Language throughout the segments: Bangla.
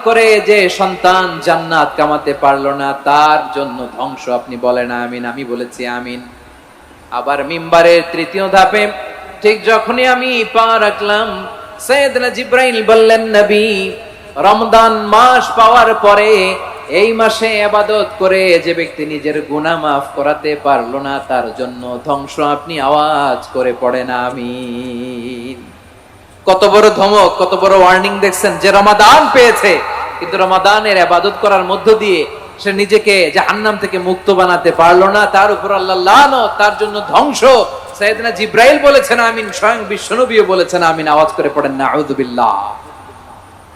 করে যে সন্তান জান্নাত কামাতে পারলো না তার জন্য ধ্বংস, আপনি বলেন আমিন। আমি বলেছি আমিন। আবার মিম্বারের তৃতীয় ধাপে ঠিক যখনই আমি পা রাখলাম, সাইয়েদনা জিবরাইল বললেন, নবী, রমজান মাস পাওয়ার পরে এই মাসে ইবাদত করে যে ব্যক্তি নিজের গুনাহ মাফ করাতে পারলো না তার জন্য ধ্বংস। আপনি আওয়াজ করে পড়েন আমিন। কত বড় ধমক, কত বড় ওয়ার্নিং দেখছেন, যে রমাদান পেয়েছে কিন্তু রমাদানের ইবাদত করার মধ্য দিয়ে সে নিজেকে জাহান্নাম থেকে মুক্ত বানাতে পারলো না, তার উপর আল্লাহ লানত, তার জন্য ধ্বংস। সাইয়েদনা জিবরাইল বলেছেন আমিন, স্বয়ং বিশ্বনবীও বলেছেন আমিন। আওয়াজ করে পড়েন নাউযুবিল্লাহ।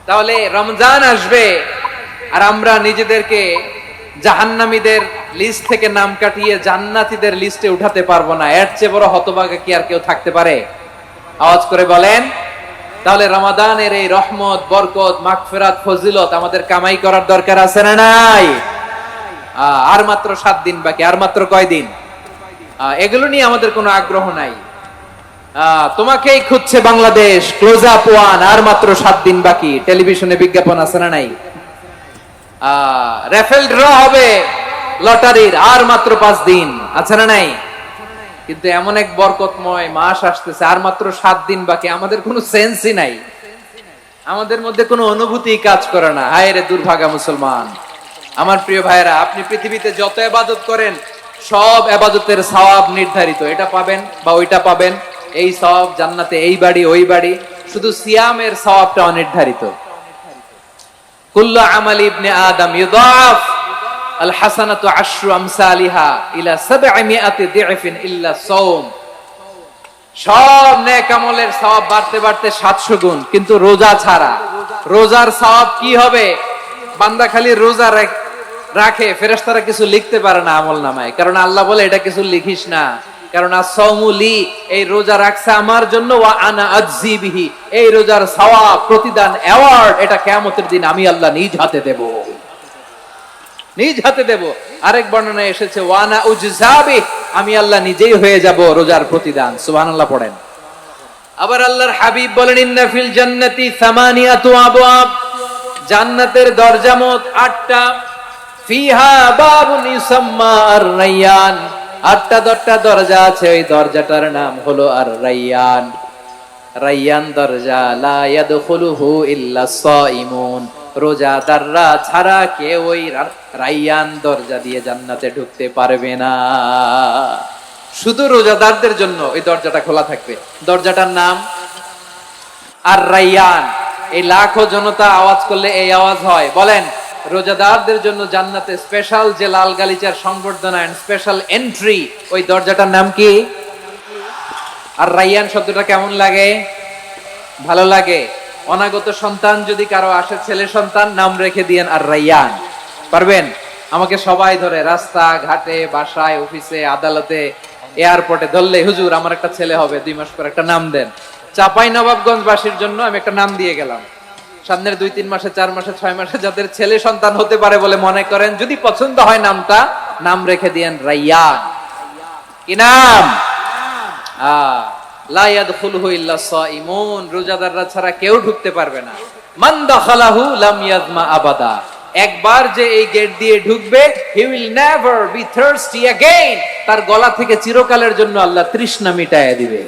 তাহলে রমজান আসবে আর আমরা নিজেদেরকে জাহান্নামীদের লিস্ট থেকে নাম কাটিয়ে জান্নাতীদের লিস্টে উঠাতে পারবো না। এর চেয়ে বড় হতভাগা কি আর কেউ থাকতে পারে? আওয়াজ করে বলেন। তাহলে রমাদানের এই রহমত, বরকত, মাগফিরাত, ফজিলত আমাদের কামাই করার দরকার আছে না নাই? আর মাত্র 7 দিন বাকি। আর মাত্র কয় দিন? এগুলো নিয়ে আমাদের কোনো আগ্রহ নাই। তোমাকেই খুঁজছে বাংলাদেশ, ক্লোজ আপ ওয়ান, আর মাত্র 7 দিন বাকি। টেলিভিশনে বিজ্ঞাপন আছে না নাই? রেফেল ড্র হবে লটারির, আর মাত্র 5 দিন, আছে না নাই? কিন্তু এমন এক বরকতময় মাস আসতেছে, আর মাত্র 7 দিন বাকি। আমাদের কোনো সেন্সই নাই, আমাদের মধ্যে কোনো অনুভূতি কাজ করে না। হায় রে দুর্ভাগা মুসলমান। আমার প্রিয় ভাইরা, আপনি পৃথিবীতে যত ইবাদত করেন সব ইবাদতের সওয়াব নির্ধারিত। এটা পাবেন বা ওইটা পাবেন, এই সওয়াব জান্নাতে, এই বাড়ি ওই বাড়ি। শুধু সিয়ামের সওয়াবটা অনির্ধারিত। কুল্লু আমালি ইবনে আদম ইউদাফ আল হাসানাতু আশরু আমসালিহা ইলা 700 দি'ফিন ইল্লা সাওম। সব নেক আমলের সওয়াব বাড়তে বাড়তে 700 গুণ, কিন্তু রোজা ছাড়া। রোজার সওয়াব কি হবে? বান্দা খালি রোজা রাখে, ফেরেশতারা কিছু লিখতে পারে না আমলনামায়, কারণ আল্লাহ বলে এটা কিছু লিখিস না, কারণ as-সাওমু লি, এই রোজা রাখছে আমার জন্য, ওয়া আনা আজজি বিহি, এই রোজার সওয়াব, প্রতিদান, অ্যাওয়ার্ড এটা কিয়ামতের দিন আমি আল্লাহ নিজ হাতে দেব, নিজ হাতে দেব। আরেক বর্ণনায় এসেছে ওয়ানা উজজাবি, আমি আল্লাহ নিজেই হয়ে যাব রোজার প্রতিদান। সুবহানাল্লাহ পড়েন। আবার আল্লাহর হাবিব বলেন, ইন্না ফিল জান্নাতি সামানিয়াতু আবওয়াব, জান্নাতের দরজা মোট 8টা। ফিহা বাবুন ইউসাম্মা আর-রায়্যান, 8টা দরজা আছে, ওই দরজাটার নাম হলো আর-রায়্যান। রায়্যান দরজা, লা ইয়াদখুলুহু ইল্লা সাইমুন, রোজাদাররা ছাড়া কেউ ওই রায়্যান দরজা দিয়ে জান্নাতে ঢুকতে পারবে না। শুধু রোজাদারদের জন্য ওই দরজাটা খোলা থাকবে। দরজাটার নাম আর-রায়্যান। এই লাখো জনতা আওয়াজ করলে এই আওয়াজ হয়। বলেন, রোজাদারদের জন্য জান্নাতে স্পেশাল যে লাল গালিচার সংবর্ধনা এন্ড স্পেশাল এন্ট্রি, ওই দরজাটার নাম কি? আর-রায়্যান শব্দটা কেমন লাগে? ভালো লাগে। অনাগত সন্তান যদি কারো আসে, ছেলে সন্তান, নাম রেখে দিয়েন আর-রায়্যান। পারবেন? আমাকে সবাই ধরে রাস্তা ঘাটে, বাসায়, অফিসে, আদালতে, এয়ারপোর্টে ধরলে, হুজুর আমার একটা ছেলে হবে 2 মাস পর, একটা নাম দেন। চাঁপাইনবাবগঞ্জবাসীর জন্য আমি একটা নাম দিয়ে গেলাম। সামনের 2-3 মাসে, 4 মাসে, 6 মাসে যাদের ছেলে সন্তান হতে পারে বলে মনে করেন, যদি পছন্দ হয় নামটা, নাম রেখে দিয়েন রায়্যান। কি নাম? লা ইয়াদখুলুহু ইল্লা সাইমুন, রোজাদাররা ছাড়া কেউ ঢুকতে পারবে না। মান দাখালাহু লাম ইয়াজমা আবাদা, একবার যে এই গেট দিয়ে ঢুকবে, he will never be thirsty again, তার গলা থেকে চিরকালের জন্য আল্লাহ তৃষ্ণা মিটায় দিবে।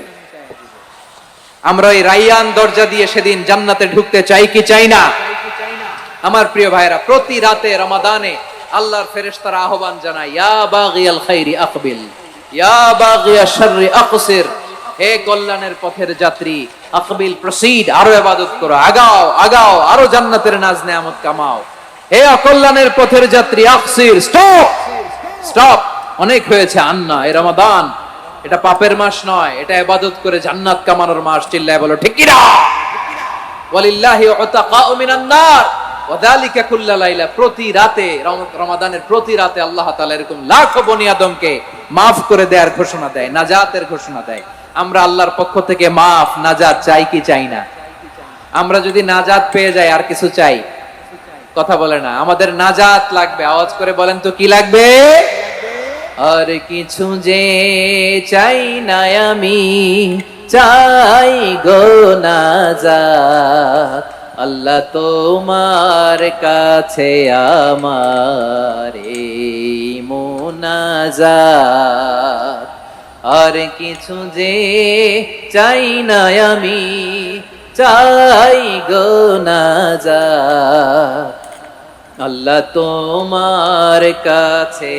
আমরা এই রায়্যান দরজা দিয়ে সেদিন জান্নাতে ঢুকতে চাই কি চাই না? আমার প্রিয় ভাইরা, প্রতি রাতে রমাদানে আল্লাহর ফেরেশতারা আহ্বান জানায়, ইয়া বাগিয়াল খাইরি আকবিল, ইয়া বাগিয়াশ শাররি আকসির, হে কল্যাণের পথের যাত্রী, আকবিল, প্রসিড, আরো ইবাদত করো, আগাও আগাও, আরো জান্নাতের নাজ নেয়ামত কামাও। হে অকল্যাণের পথের যাত্রী, আকসির, স্টপ স্টপ, অনেক হয়েছে। আন্না, এই রমাদান এটা পাপের মাস নয়, এটা ইবাদত করে জান্নাত কামানোর মাস। চিল্লায় বলো ঠিক কি না? ওয়ালিল্লাহি উতাকাউ মিনান নার ওয়া যালিকা কুল্লা লাইলা, প্রতি রাতে, রমাদানের প্রতি রাতে আল্লাহ তাআলা এরকম লাখো বনি আদমকে maaf করে দেওয়ার ঘোষণা দেয়, নাজাতের ঘোষণা দেয়। আমরা আল্লাহর পক্ষ থেকে মাফ, নাজাত চাই কি চাই না? আমরা যদি নাজাত পেয়ে যাই আর কিছু চাই? কথা বলে না। আমাদের নাজাত লাগবে। আওয়াজ করে বলেন তো কি লাগবে? আর কিছু যে চাই না আমি, চাই গো নাজাত, আল্লাহ তোমার কাছে আমার এই মুনাজাত, আর কিছু যে চাই না আমি, চাই গো নাজাত। আল্লাহ তোমার কাছে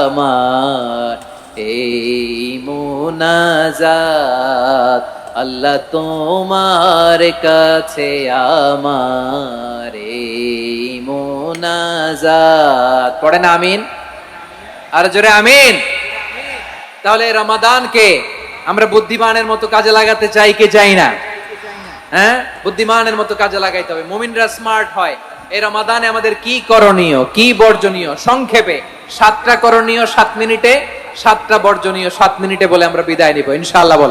আমার এই মুনাজাত, আল্লাহ তোমার কাছে আমার এই মুনাজাত। পড়েন আমিন, আর জোরে আমিন। তাহলে রমাদানকে আমরা বুদ্ধিমানের মতো কাজে লাগাতে চাই কি চাই না? হ্যাঁ, বুদ্ধিমানের মতো কাজে লাগাইতে হবে, মুমিনরা স্মার্ট হয়। এই রমাদানে আমাদের কি করণীয়, কি বর্জনীয়, সংক্ষেপে 7টা করণীয় 7 মিনিটে, 7টা বর্জনীয় 7 মিনিটে বলে আমরা বিদায় নিব ইনশাআল্লাহ। বলে